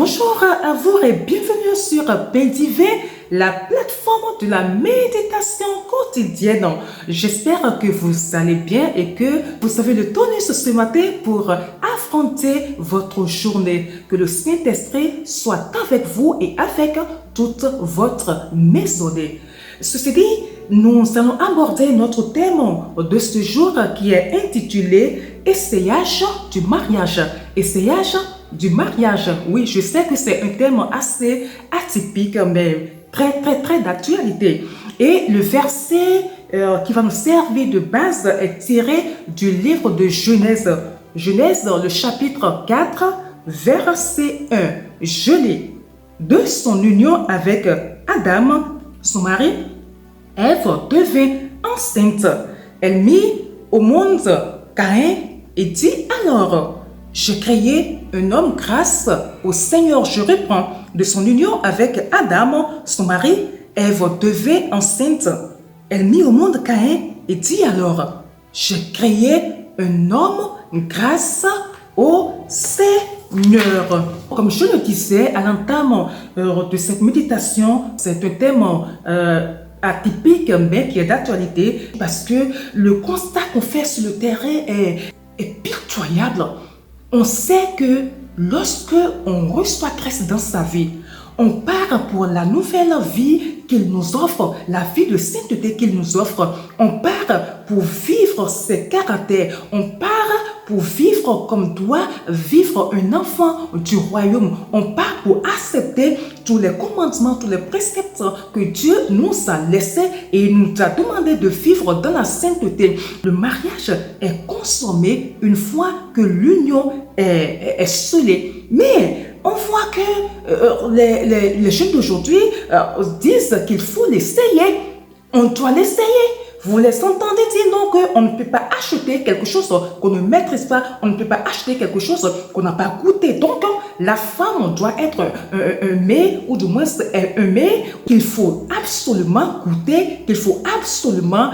Bonjour à vous et bienvenue sur PDV, la plateforme de la méditation quotidienne. J'espère que vous allez bien et que vous avez le tonus ce matin pour affronter votre journée. Que le Saint-Esprit soit avec vous et avec toute votre maisonnée. Ceci dit, nous allons aborder notre thème de ce jour qui est intitulé « Essayage du mariage ». Essayage du mariage. Oui, je sais que c'est un thème assez atypique, mais très d'actualité. Et le verset qui va nous servir de base est tiré du livre de Genèse. Genèse, le chapitre 4, verset 1. Je lis. De son union avec Adam, son mari, Ève devint enceinte. Elle mit au monde Caïn et dit alors, je créai un homme grâce au Seigneur. Je reprends. De son union avec Adam, son mari, Ève devint enceinte. Elle mit au monde Caïn et dit alors, je créai un homme grâce au Seigneur. Comme je le disais à l'entame de cette méditation, c'est un thème atypique mais qui est d'actualité parce que le constat qu'on fait sur le terrain est pitoyable. On sait que lorsque on reçoit Christ dans sa vie, on part pour la nouvelle vie qu'il nous offre, la vie de sainteté qu'il nous offre. On part pour vivre ses caractères. On part pour vivre comme doit vivre un enfant du royaume. On part pour accepter tous les commandements, tous les préceptes que Dieu nous a laissés et nous a demandé de vivre dans la sainteté. Le mariage est consommé une fois que l'union est scellée. Mais on voit que les jeunes d'aujourd'hui disent qu'il faut l'essayer. On doit l'essayer. Vous les entendez dire non qu'on ne peut pas acheter quelque chose qu'on ne maîtrise pas, on ne peut pas acheter quelque chose qu'on n'a pas goûté. Donc, la femme doit être un mets, ou du moins un mets qu'il faut absolument goûter, qu'il faut absolument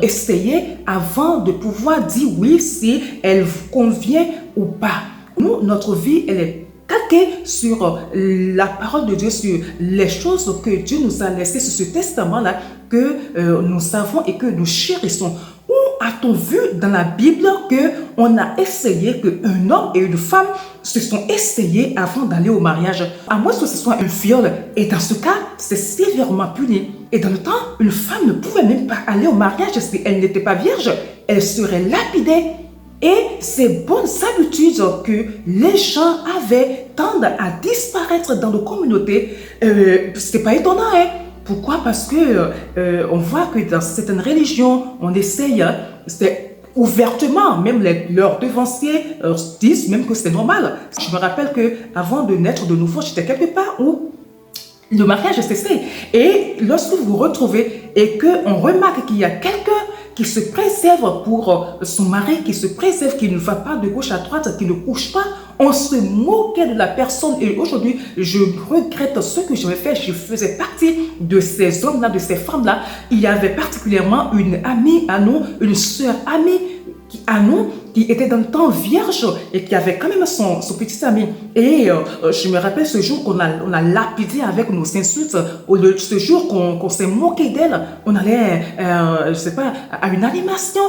essayer avant de pouvoir dire oui si elle vous convient ou pas. Nous, notre vie, elle est calquée sur la parole de Dieu, sur les choses que Dieu nous a laissées, sur ce testament-là que nous savons et que nous chérissons. Où a-t-on vu dans la Bible qu'on a essayé, qu'un homme et une femme se sont essayés avant d'aller au mariage? À moins que ce soit un viol. Et dans ce cas, c'est sévèrement puni. Et dans le temps, une femme ne pouvait même pas aller au mariage si elle n'était pas vierge. Elle serait lapidée. Et ces bonnes habitudes que les gens avaient tendent à disparaître dans nos communautés. C'est pas étonnant, hein? Pourquoi? Parce que on voit que dans certaines religions, on essaye, c'est ouvertement, même leurs devanciers disent même que c'est normal. Je me rappelle que avant de naître de nouveau, j'étais quelque part où le mariage cessait. Et lorsque vous vous retrouvez et qu'on remarque qu'il y a quelqu'un qui se préserve pour son mari, qui se préserve, qui ne va pas de gauche à droite, qui ne couche pas, on se moquait de la personne. Et aujourd'hui, je regrette ce que j'avais fait. Je faisais partie de ces hommes-là, de ces femmes-là. Il y avait particulièrement une amie à nous, une sœur amie à nous, qui était dans le temps vierge et qui avait quand même son petit ami. Et je me rappelle ce jour qu'on a lapidé avec nos insultes, ce jour qu'on s'est moqué d'elle. On allait, je sais pas, à une animation.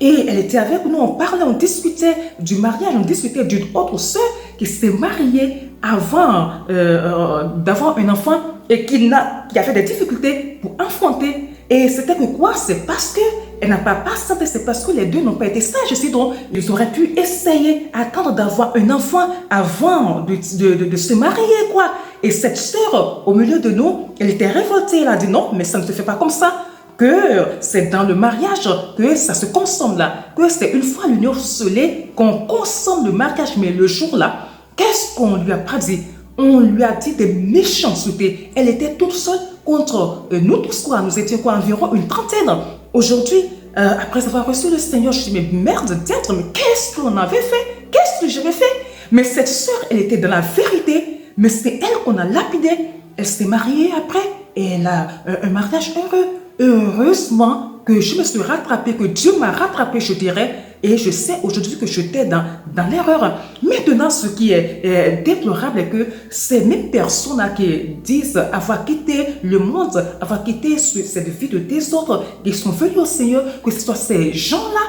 Et elle était avec nous, on parlait, on discutait du mariage, on discutait d'une autre sœur qui s'est mariée avant d'avoir un enfant et qui avait des difficultés pour enfanter. Et c'était que quoi? C'est parce qu'elle n'a pas patienté, c'est parce que les deux n'ont pas été sages. Sinon, ils auraient pu essayer, attendre d'avoir un enfant avant de se marier, quoi. Et cette sœur, au milieu de nous, elle était révoltée. Elle a dit non, mais ça ne se fait pas comme ça. Que c'est dans le mariage que ça se consomme là. Que c'est une fois l'union scellée qu'on consomme le mariage. Mais le jour-là, qu'est-ce qu'on lui a pas dit? On lui a dit des méchancetés. Elle était toute seule contre nous tous, quoi. Nous étions quoi, environ une trentaine. Aujourd'hui, après avoir reçu le Seigneur, je dis, mais merde d'être, mais qu'est-ce qu'on avait fait? Qu'est-ce que j'avais fait? Mais cette sœur, elle était dans la vérité, mais c'est elle qu'on a lapidée. Elle s'est mariée après et elle a un mariage heureux. Heureusement que je me suis rattrapée, que Dieu m'a rattrapée, je dirais, et je sais aujourd'hui que j'étais dans l'erreur. Maintenant, ce qui est déplorable est que ces mêmes personnes-là qui disent avoir quitté le monde, avoir quitté cette vie de désordre, qui sont venus au Seigneur, que ce soit ces gens-là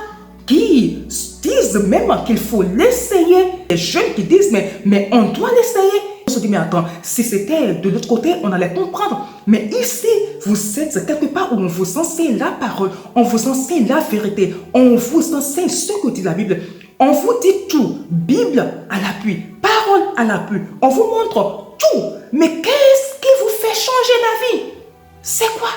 qui disent même qu'il faut l'essayer. Les jeunes qui disent, mais on doit l'essayer. On se dit, mais attends, si c'était de l'autre côté, on allait comprendre. Mais ici, vous êtes quelque part où on vous enseigne la parole, on vous enseigne la vérité, on vous enseigne ce que dit la Bible. On vous dit tout, Bible à l'appui, parole à l'appui. On vous montre tout. Mais qu'est-ce qui vous fait changer la vie? C'est quoi?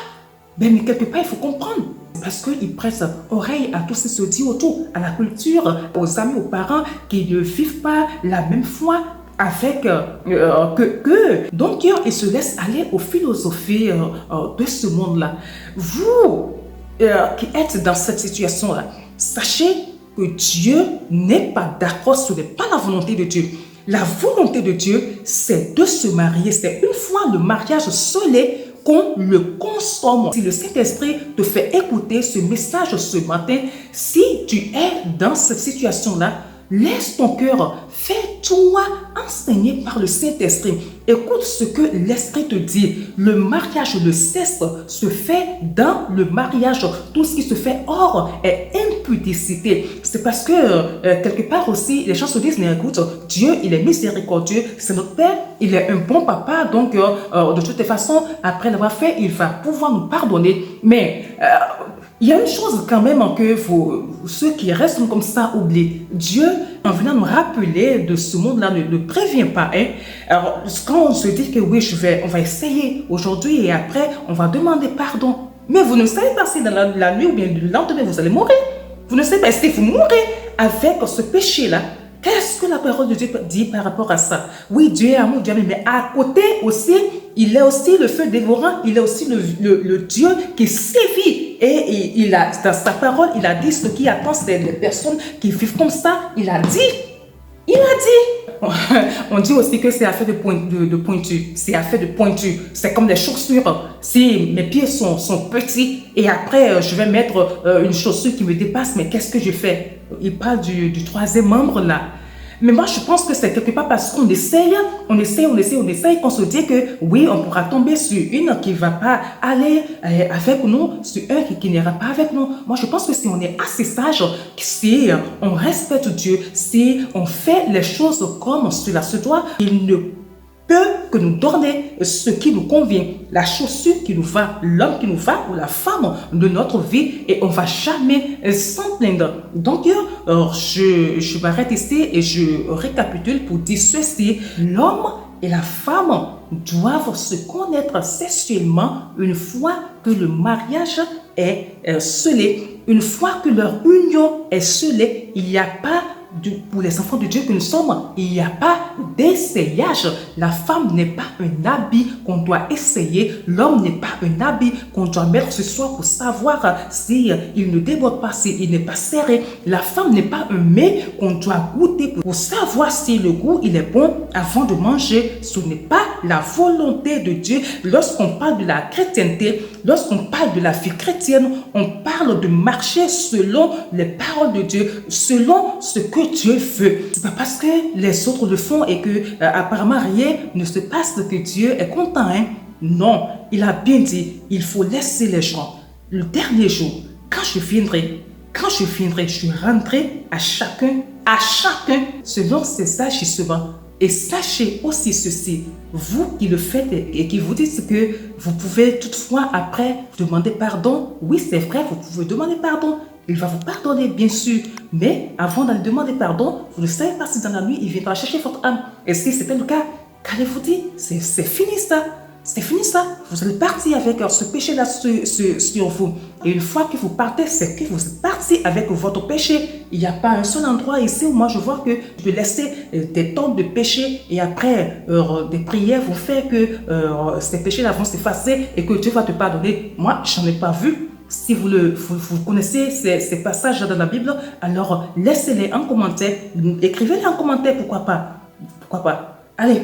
Mais quelque part, il faut comprendre. Parce qu'ils prêtent oreille à tout ce qui se dit autour, à la culture, aux amis, aux parents qui ne vivent pas la même foi avec que. Donc, ils se laissent aller aux philosophies de ce monde-là. Vous qui êtes dans cette situation-là, sachez que Dieu n'est pas d'accord, ce n'est pas la volonté de Dieu. La volonté de Dieu, c'est de se marier. C'est une fois le mariage scellé qu'on le consomme. Si le Saint-Esprit te fait écouter ce message ce matin, si tu es dans cette situation-là, laisse ton cœur, fais-toi enseigner par le Saint-Esprit. Écoute ce que l'Esprit te dit. Le mariage, le sexe se fait dans le mariage. Tout ce qui se fait hors est impudicité. C'est parce que quelque part aussi, les gens se disent, mais écoute, Dieu, il est miséricordieux, c'est notre Père, il est un bon papa, donc de toutes façons, après l'avoir fait, il va pouvoir nous pardonner. Mais il y a une chose quand même que ceux qui restent comme ça oublient. Dieu, en venant nous rappeler de ce monde-là, ne prévient pas. Hein? Alors, quand on se dit que oui, on va essayer aujourd'hui et après, on va demander pardon. Mais vous ne savez pas si dans la nuit ou bien le lendemain, vous allez mourir. Vous ne savez pas si vous mourrez avec ce péché-là. Qu'est-ce que la parole de Dieu dit par rapport à ça? Oui, Dieu est amour, Dieu est amour, mais à côté aussi, il est aussi le feu dévorant, il est aussi le Dieu qui sévit. Et il a, dans sa parole, il a dit ce qui attend les personnes qui vivent comme ça. Il a dit. On dit aussi que c'est affaire de pointu. C'est affaire de pointu. C'est comme des chaussures. Si mes pieds sont petits et après je vais mettre une chaussure qui me dépasse, mais qu'est-ce que je fais? Il parle du troisième membre là. Mais moi, je pense que c'est quelque part parce qu'on essaye, qu'on se dit que oui, on pourra tomber sur une qui ne va pas aller avec nous, sur un qui n'ira pas avec nous. Moi, je pense que si on est assez sage, si on respecte Dieu, si on fait les choses comme cela se doit, il ne peut que nous donner ce qui nous convient, la chaussure qui nous va, l'homme qui nous va ou la femme de notre vie et on ne va jamais s'en plaindre. Donc, je m'arrête ici et je récapitule pour dire ceci. L'homme et la femme doivent se connaître sexuellement une fois que le mariage est scellé. Une fois que leur union est scellée, il n'y a pas pour les enfants de Dieu que nous sommes, il n'y a pas d'essayage. La femme n'est pas un habit qu'on doit essayer. L'homme n'est pas un habit qu'on doit mettre ce soir pour savoir si il ne déborde pas, s'il n'est pas serré. La femme n'est pas un mets qu'on doit goûter pour savoir si le goût il est bon avant de manger. Ce n'est pas la volonté de Dieu. Lorsqu'on parle de la chrétienté, lorsqu'on parle de la vie chrétienne, on parle de marcher selon les paroles de Dieu, selon ce que Dieu veut. C'est pas parce que les autres le font et que apparemment rien ne se passe que Dieu est content. Hein? Non, il a bien dit, il faut laisser les gens. Le dernier jour, quand je viendrai, je rendrai à chacun selon ses agissements. Et sachez aussi ceci, vous qui le faites et qui vous dites que vous pouvez toutefois après demander pardon. Oui, c'est vrai, vous pouvez demander pardon. Il va vous pardonner, bien sûr. Mais avant d'aller demander pardon, vous ne savez pas si dans la nuit, il viendra chercher votre âme. Et si c'était le cas, qu'allez-vous dire? C'est fini ça. C'est fini ça. Vous allez partir avec ce péché-là sur vous. Et une fois que vous partez, c'est que vous êtes parti avec votre péché. Il n'y a pas un seul endroit ici où moi je vois que je peux laisser des tonnes de péché et après des prières vont faire que ces péchés-là vont s'effacer et que Dieu va te pardonner. Moi, je n'en ai pas vu. Si vous connaissez ces passages dans la Bible, alors laissez-les en commentaire. Écrivez-les en commentaire, pourquoi pas. Pourquoi pas. Allez.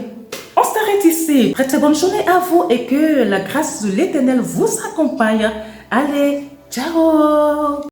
On s'arrête ici. Très très bonne journée à vous et que la grâce de l'Éternel vous accompagne. Allez, ciao!